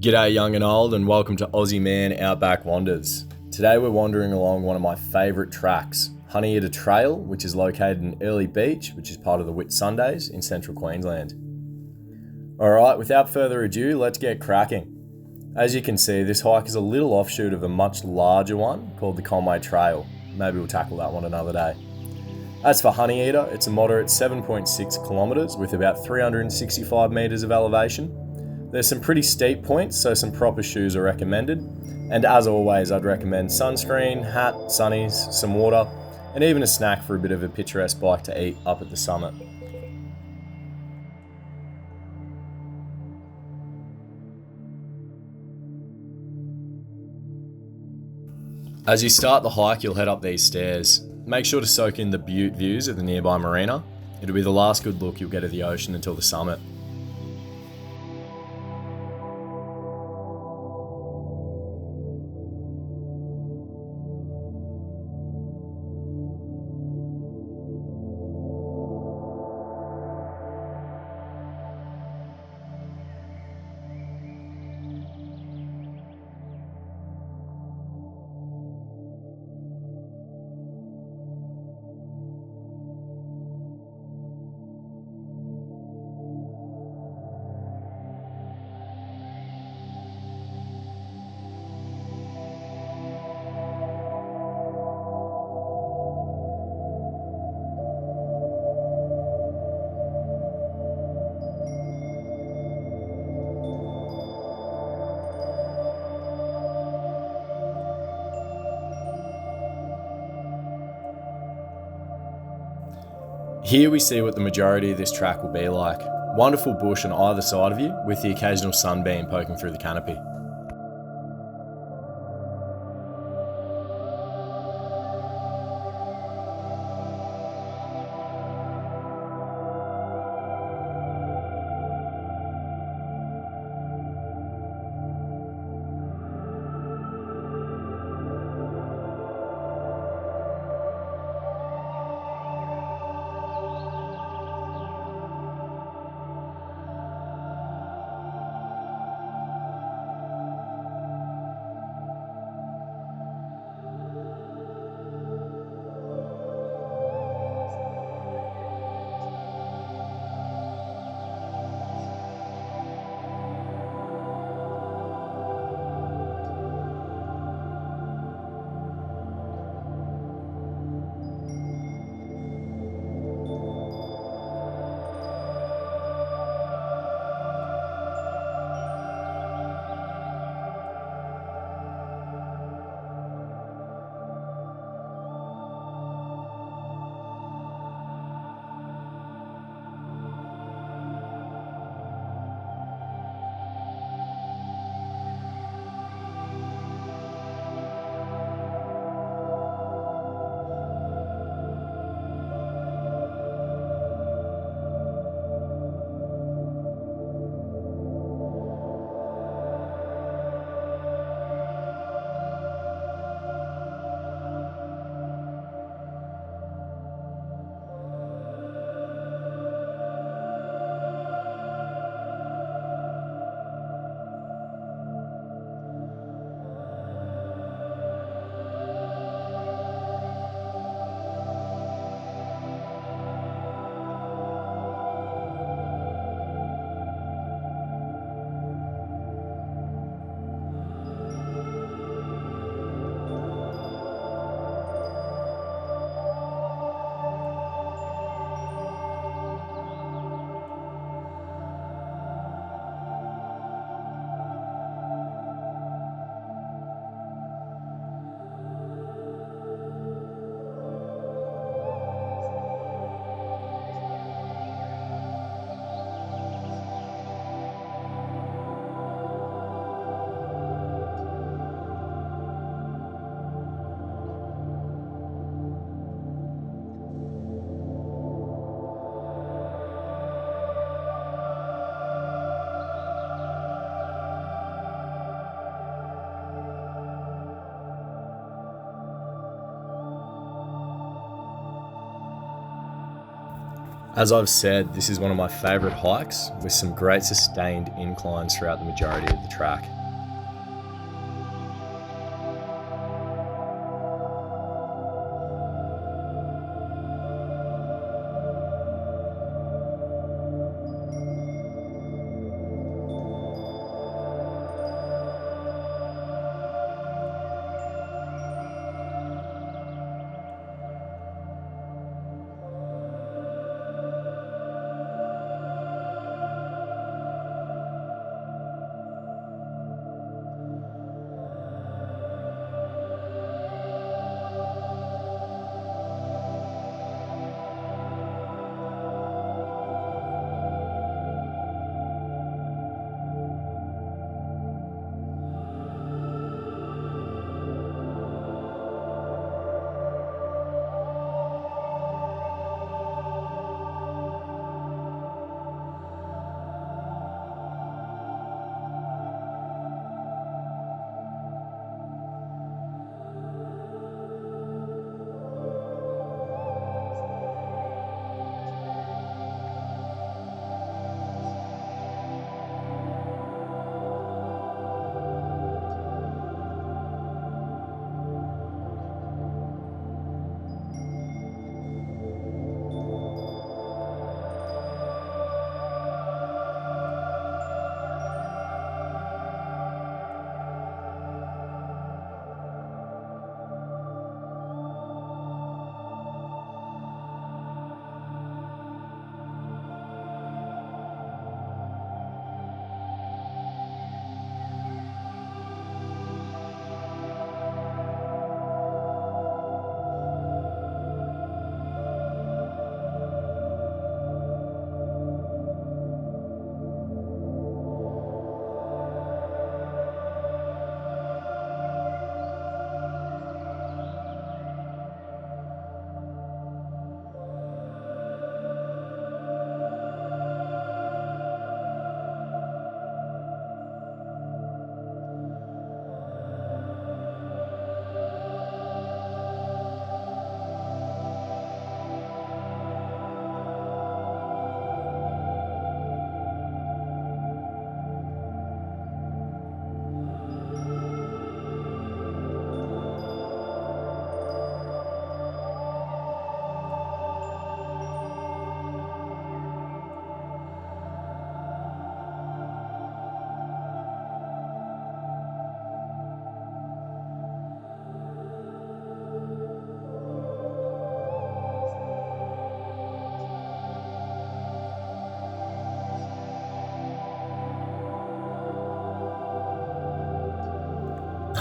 G'day young and old, and welcome to Aussie Man Outback Wanders. Today we're wandering along one of my favourite tracks, Honeyeater Trail, which is located in Airlie Beach, which is part of the Whitsundays in central Queensland. Alright, without further ado, let's get cracking. As you can see, this hike is a little offshoot of a much larger one called the Conway Trail. Maybe we'll tackle that one another day. As for Honeyeater, it's a moderate 7.6 kilometres with about 365 metres of elevation. There's some pretty steep points, so some proper shoes are recommended. And as always, I'd recommend sunscreen, hat, sunnies, some water, and even a snack for a bit of a picturesque bike to eat up at the summit. As you start the hike, you'll head up these stairs. Make sure to soak in the beaut views of the nearby marina. It'll be the last good look you'll get of the ocean until the summit. Here we see what the majority of this track will be like. Wonderful bush on either side of you, with the occasional sunbeam poking through the canopy. As I've said, this is one of my favourite hikes with some great sustained inclines throughout the majority of the track.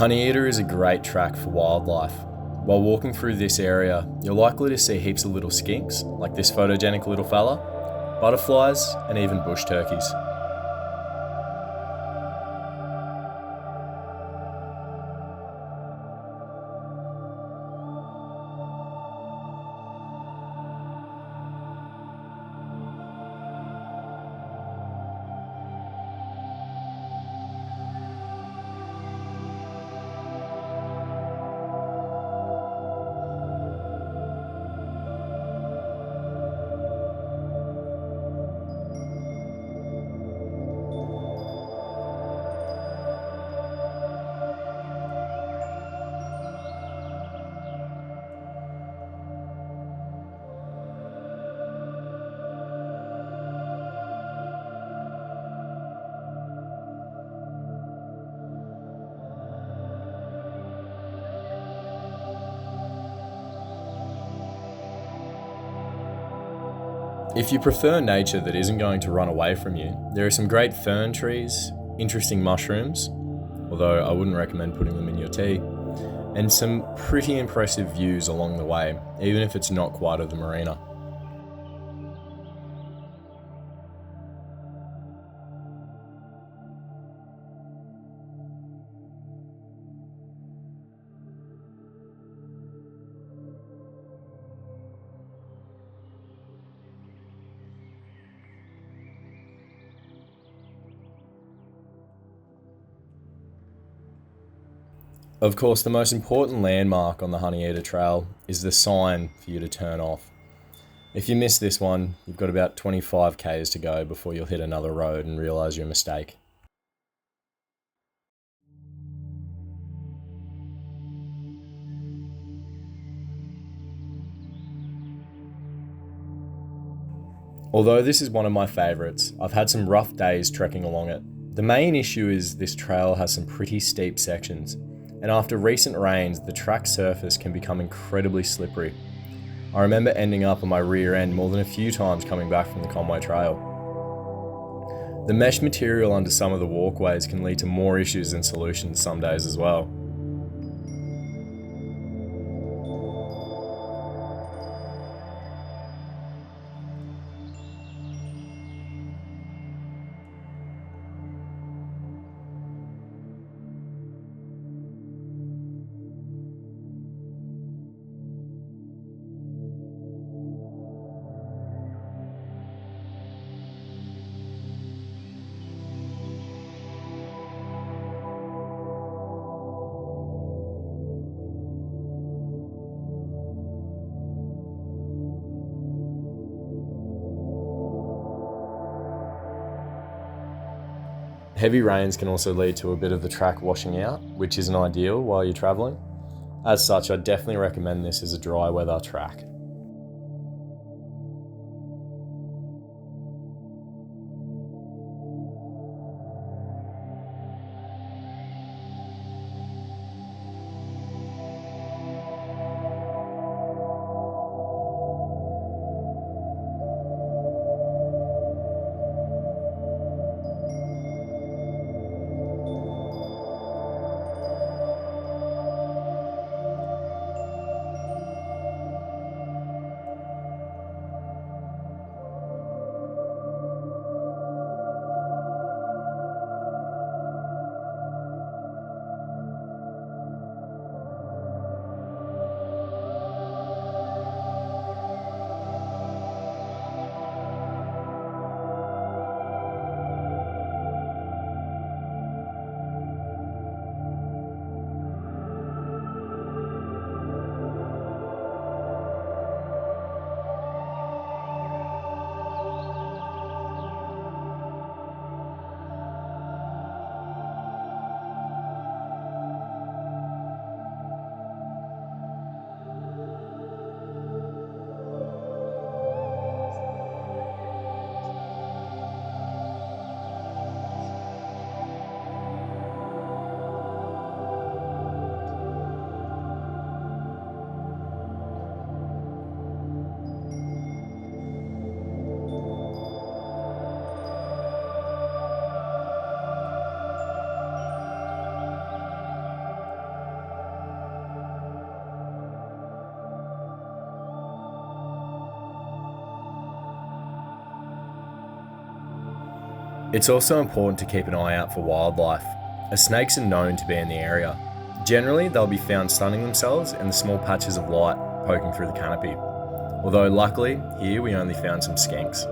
Honeyeater is a great track for wildlife. While walking through this area, you're likely to see heaps of little skinks, like this photogenic little fella, butterflies, and even bush turkeys. If you prefer nature that isn't going to run away from you, there are some great fern trees, interesting mushrooms, although I wouldn't recommend putting them in your tea, and some pretty impressive views along the way, even if it's not quite at the marina. Of course, the most important landmark on the Honeyeater Trail is the sign for you to turn off. If you miss this one, you've got about 25 k's to go before you'll hit another road and realise your mistake. Although this is one of my favourites, I've had some rough days trekking along it. The main issue is this trail has some pretty steep sections, and after recent rains, the track surface can become incredibly slippery. I remember ending up on my rear end more than a few times coming back from the Conway Trail. The mesh material under some of the walkways can lead to more issues than solutions some days as well. Heavy rains can also lead to a bit of the track washing out, which isn't ideal while you're travelling. As such, I definitely recommend this as a dry weather track. It's also important to keep an eye out for wildlife, as snakes are known to be in the area. Generally, they'll be found sunning themselves in the small patches of light poking through the canopy. Although luckily, here we only found some skinks.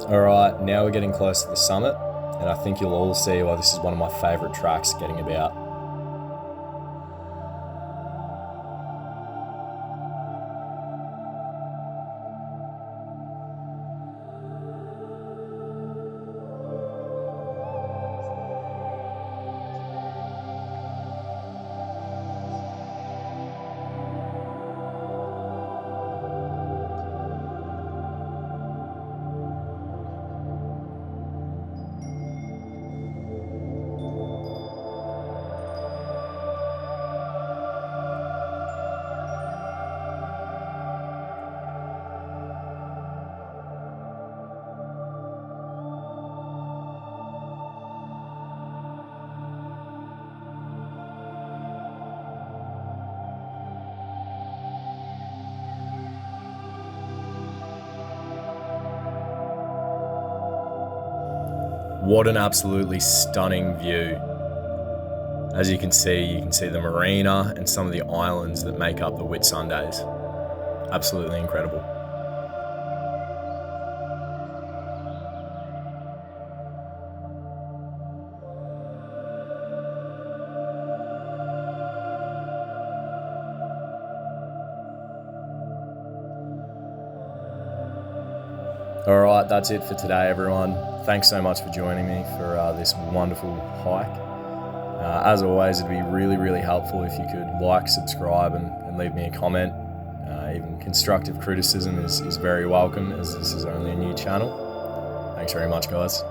Alright, now we're getting close to the summit, and I think you'll all see why this is one of my favourite tracks getting about. What an absolutely stunning view. As you can see the marina and some of the islands that make up the Whitsundays. Absolutely incredible. Alright, that's it for today, everyone. Thanks so much for joining me for this wonderful hike. As always, it'd be really helpful if you could like, subscribe, and leave me a comment. Even constructive criticism is very welcome, as this is only a new channel. Thanks very much, guys.